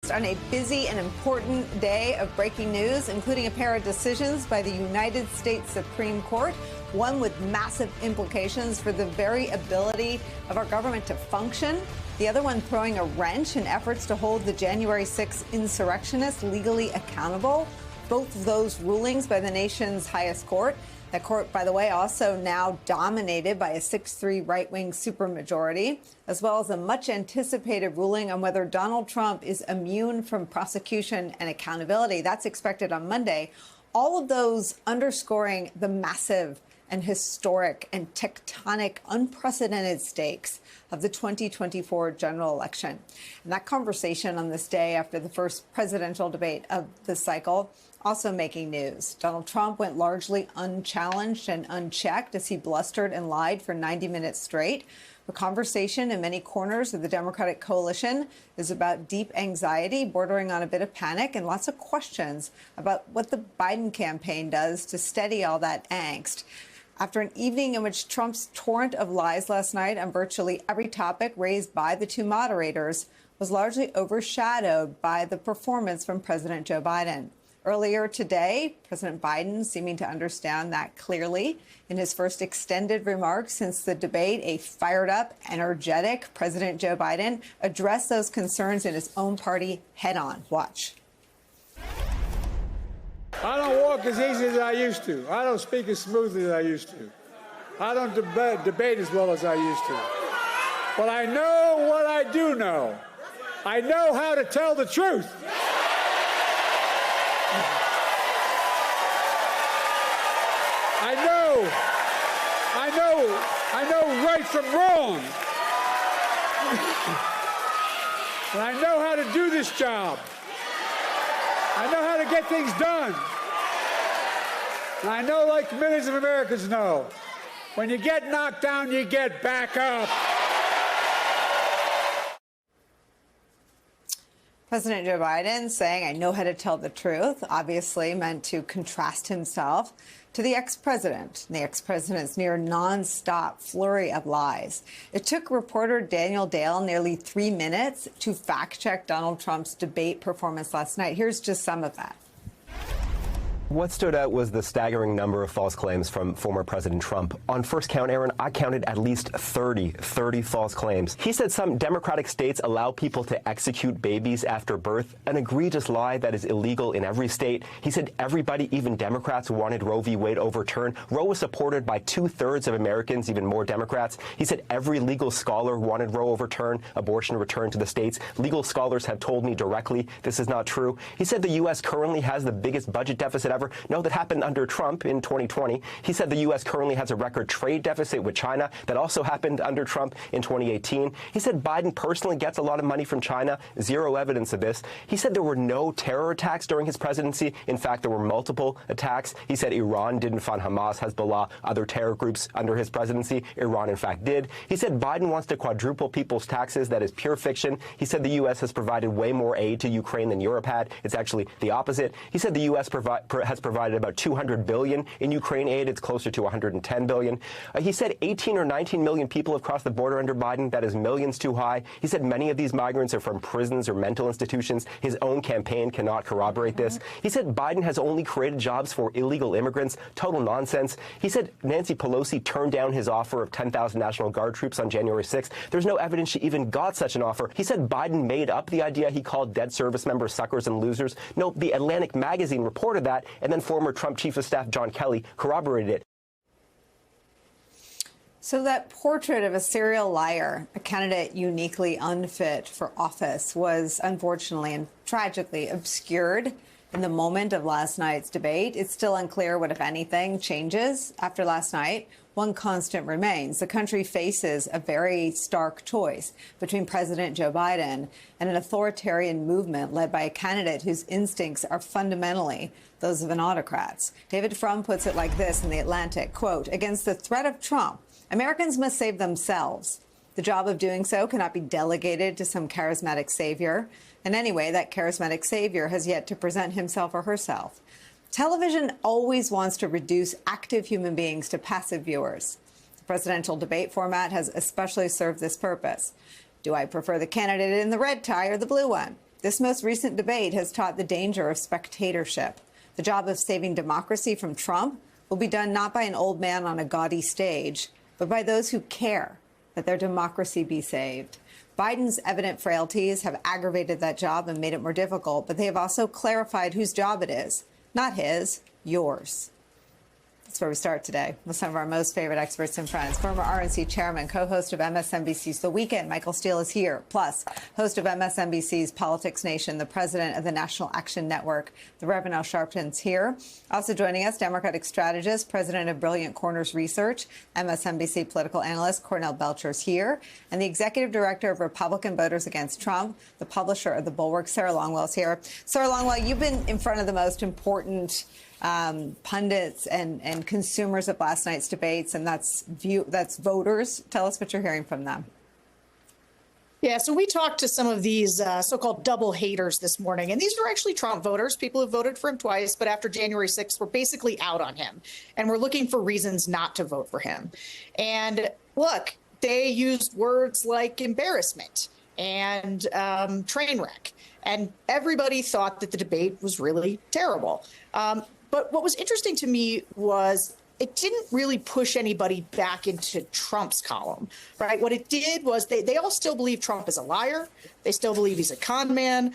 On a busy and important day of breaking news, including a pair of decisions by the United States Supreme Court, one with massive implications for the very ability of our government to function, the other one throwing a wrench in efforts to hold the January 6 insurrectionists legally accountable. Both of those rulings by the nation's highest court. That court, by the way, also now dominated by a 6-3 right-wing supermajority, as well as a much-anticipated ruling on whether Donald Trump is immune from prosecution and accountability. That's expected on Monday. All of those underscoring the massive and historic and tectonic, unprecedented stakes of the 2024 general election. And that conversation on this day after the first presidential debate of the cycle also making news. Donald Trump went largely unchallenged and unchecked as he blustered and lied for 90 minutes straight. The conversation in many corners of the Democratic coalition is about deep anxiety, bordering on a bit of panic, and lots of questions about what the Biden campaign does to steady all that angst. After an evening in which Trump's torrent of lies last night on virtually every topic raised by the two moderators was largely overshadowed by the performance from President Joe Biden. Earlier today, President Biden, seeming to understand that clearly in his first extended remarks since the debate, a fired-up, energetic President Joe Biden addressed those concerns in his own party head-on. Watch. I don't walk as easy as I used to. I don't speak as smoothly as I used to. I don't debate as well as I used to. But I know what I do know. I know how to tell the truth. I know right from wrong. And I know how to do this job. I know how to get things done. And I know, like millions of Americans know, when you get knocked down, you get back up. President Joe Biden saying, I know how to tell the truth, obviously meant to contrast himself to the ex-president and the ex-president's near nonstop flurry of lies. It took reporter Daniel Dale nearly 3 minutes to fact-check Donald Trump's debate performance last night. Here's just some of that. What stood out was the staggering number of false claims from former President Trump. On first count, Aaron, I counted at least 30 false claims. He said some Democratic states allow people to execute babies after birth, an egregious lie that is illegal in every state. He said everybody, even Democrats, wanted Roe v. Wade overturned. Roe was supported by 2/3 of Americans, even more Democrats. He said every legal scholar wanted Roe overturned, abortion returned to the states. Legal scholars have told me directly this is not true. He said the U.S. currently has the biggest budget deficit ever. No, that happened under Trump in 2020. He said the U.S. currently has a record trade deficit with China. That also happened under Trump in 2018. He said Biden personally gets a lot of money from China. Zero evidence of this. He said there were no terror attacks during his presidency. In fact, there were multiple attacks. He said Iran didn't fund Hamas, Hezbollah, other terror groups under his presidency. Iran, in fact, did. He said Biden wants to quadruple people's taxes. That is pure fiction. He said the U.S. has provided way more aid to Ukraine than Europe had. It's actually the opposite. He said the U.S. has provided about $200 billion in Ukraine aid. It's closer to $110 billion. He said 18 or 19 million people have crossed the border under Biden. That is millions too high. He said many of these migrants are from prisons or mental institutions. His own campaign cannot corroborate this. He said Biden has only created jobs for illegal immigrants. Total nonsense. He said Nancy Pelosi turned down his offer of 10,000 National Guard troops on January 6th. There's no evidence she even got such an offer. He said Biden made up the idea he called dead service members suckers and losers. No, the Atlantic magazine reported that, and then former Trump Chief of Staff John Kelly corroborated it. So that portrait of a serial liar, a candidate uniquely unfit for office, was unfortunately and tragically obscured in the moment of last night's debate. It's still unclear what, if anything, changes after last night. One constant remains. The country faces a very stark choice between President Joe Biden and an authoritarian movement led by a candidate whose instincts are fundamentally those of an autocrat. David Frum puts it like this in The Atlantic, quote, against the threat of Trump, Americans must save themselves. The job of doing so cannot be delegated to some charismatic savior. And anyway, that charismatic savior has yet to present himself or herself. Television always wants to reduce active human beings to passive viewers. The presidential debate format has especially served this purpose. Do I prefer the candidate in the red tie or the blue one? This most recent debate has taught the danger of spectatorship. The job of saving democracy from Trump will be done not by an old man on a gaudy stage, but by those who care that their democracy be saved. Biden's evident frailties have aggravated that job and made it more difficult, but they have also clarified whose job it is. Not his, yours. That's where we start today with some of our most favorite experts and friends. Former RNC chairman, co-host of MSNBC's The Weekend, Michael Steele is here. Plus, host of MSNBC's Politics Nation, the president of the National Action Network, the Reverend Al Sharpton's here. Also joining us, Democratic strategist, president of Brilliant Corners Research, MSNBC political analyst Cornell Belcher's here, and the executive director of Republican Voters Against Trump, the publisher of The Bulwark, Sarah Longwell's here. Sarah Longwell, you've been in front of the most important pundits and consumers of last night's debates, and that's voters. Tell us what you're hearing from them. Yeah, so we talked to some of these so-called double haters this morning, and these were actually Trump voters, people who voted for him twice, but after January 6th were basically out on him and were looking for reasons not to vote for him. And look, they used words like embarrassment and train wreck, and everybody thought that the debate was really terrible. But what was interesting to me was it didn't really push anybody back into Trump's column, right? What it did was they all still believe Trump is a liar. They still believe he's a con man.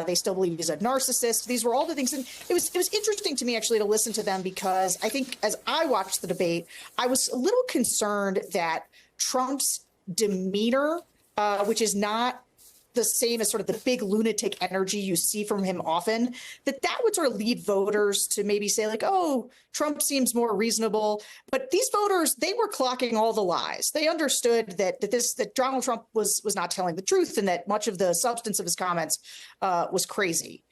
They still believe he's a narcissist. These were all the things. And it was interesting to me, actually, to listen to them, because I think as I watched the debate, I was a little concerned that Trump's demeanor, which is not the same as sort of the big lunatic energy you see from him often, that would sort of lead voters to maybe say, like, oh, Trump seems more reasonable. But these voters, they were clocking all the lies. They understood that Donald Trump was not telling the truth, and that much of the substance of his comments was crazy.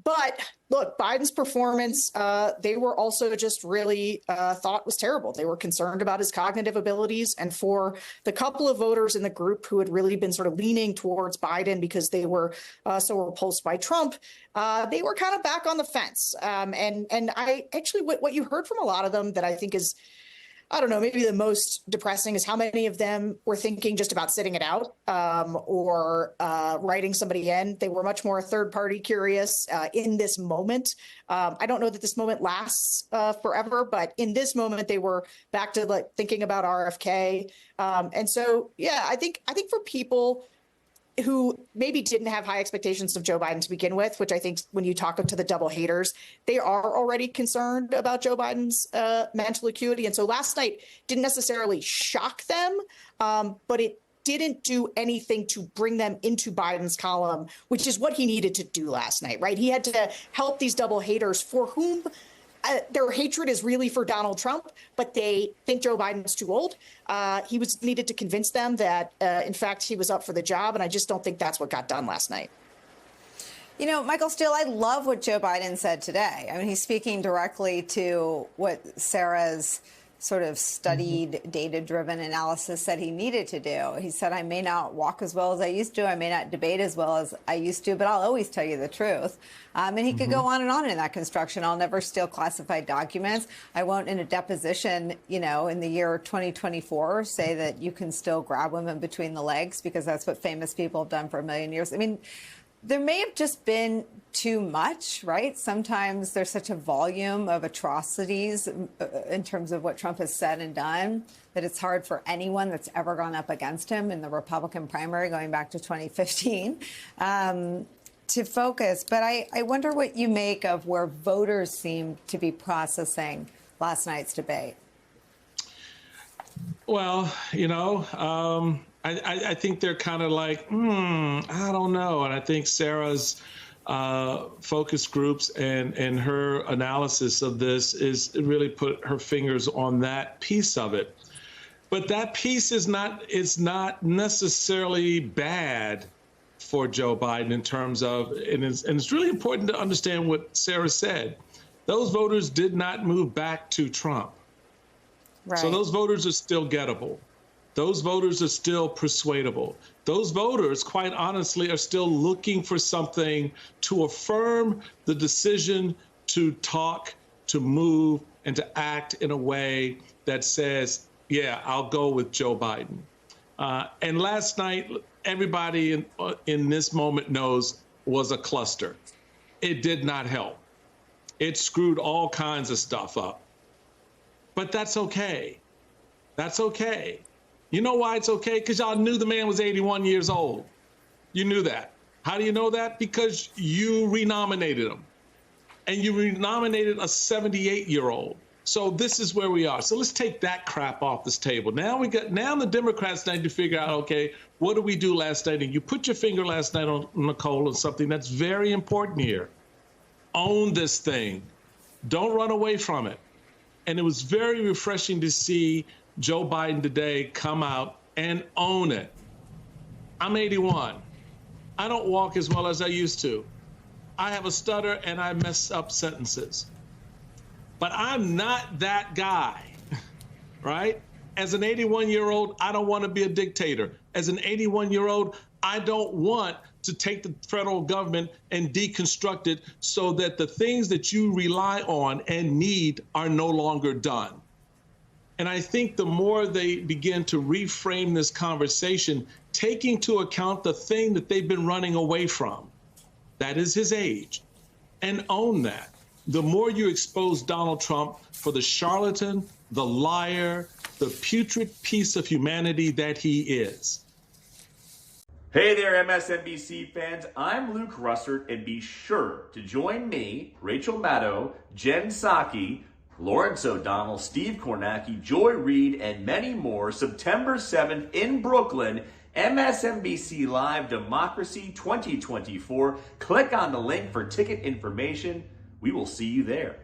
But look, Biden's performance, they were also just really thought was terrible. They were concerned about his cognitive abilities. And for the couple of voters in the group who had really been sort of leaning towards Biden because they were so repulsed by Trump, they were kind of back on the fence. And I actually, what you heard from a lot of them that I think is, I don't know, maybe the most depressing is how many of them were thinking just about sitting it out or writing somebody in. They were much more third party curious in this moment. I don't know that this moment lasts forever, but in this moment, they were back to like thinking about RFK. And so, yeah, I think for people who maybe didn't have high expectations of Joe Biden to begin with, which I think when you talk to the double haters, they are already concerned about Joe Biden's mental acuity. And so last night didn't necessarily shock them, but it didn't do anything to bring them into Biden's column, which is what he needed to do last night, right? He had to help these double haters for whom their hatred is really for Donald Trump, but they think Joe Biden's too old. He needed to convince them that, in fact, he was up for the job. And I just don't think that's what got done last night. You know, Michael Steele, I love what Joe Biden said today. I mean, he's speaking directly to what Sarah's sort of studied, data-driven analysis said he needed to do. He said, I may not walk as well as I used to. I may not debate as well as I used to, but I'll always tell you the truth. And he could go on and on in that construction. I'll never steal classified documents. I won't, in a deposition, you know, in the year 2024, say that you can still grab women between the legs, because that's what famous people have done for a million years. I mean, there may have just been too much, right? Sometimes there's such a volume of atrocities in terms of what Trump has said and done that it's hard for anyone that's ever gone up against him in the Republican primary going back to 2015 to focus. But I wonder what you make of where voters seem to be processing last night's debate. Well, you know, I think they're kind of like, I don't know. And I think Sarah's focus groups and her analysis of this is really put her fingers on that piece of it. But that piece is not necessarily bad for Joe Biden in terms of, and it's really important to understand what Sarah said. Those voters did not move back to Trump. Right. So those voters are still gettable. Those voters are still persuadable. Those voters, quite honestly, are still looking for something to affirm the decision to talk, to move, and to act in a way that says, yeah, I'll go with Joe Biden. And last night, everybody in this moment knows was a cluster. It did not help. It screwed all kinds of stuff up. But that's okay. That's okay. You know why it's okay? Because y'all knew the man was 81 years old. You knew that. How do you know that? Because you renominated him. And you renominated a 78-year-old. So this is where we are. So let's take that crap off this table. Now the Democrats need to figure out, okay, what did we do last night? And you put your finger last night on Nicole on something that's very important here. Own this thing. Don't run away from it. And it was very refreshing to see Joe Biden today come out and own it. I'm 81. I don't walk as well as I used to. I have a stutter and I mess up sentences. But I'm not that guy, right? As an 81-year-old, I don't want to be a dictator. As an 81-year-old, I don't want to take the federal government and deconstruct it so that the things that you rely on and need are no longer done. And I think the more they begin to reframe this conversation, taking into account the thing that they've been running away from, that is his age, and own that, the more you expose Donald Trump for the charlatan, the liar, the putrid piece of humanity that he is. Hey there, MSNBC fans. I'm Luke Russert, and be sure to join me, Rachel Maddow, Jen Psaki, Lawrence O'Donnell, Steve Kornacki, Joy Reid, and many more September 7th in Brooklyn, MSNBC Live Democracy 2024. Click on the link for ticket information. We will see you there.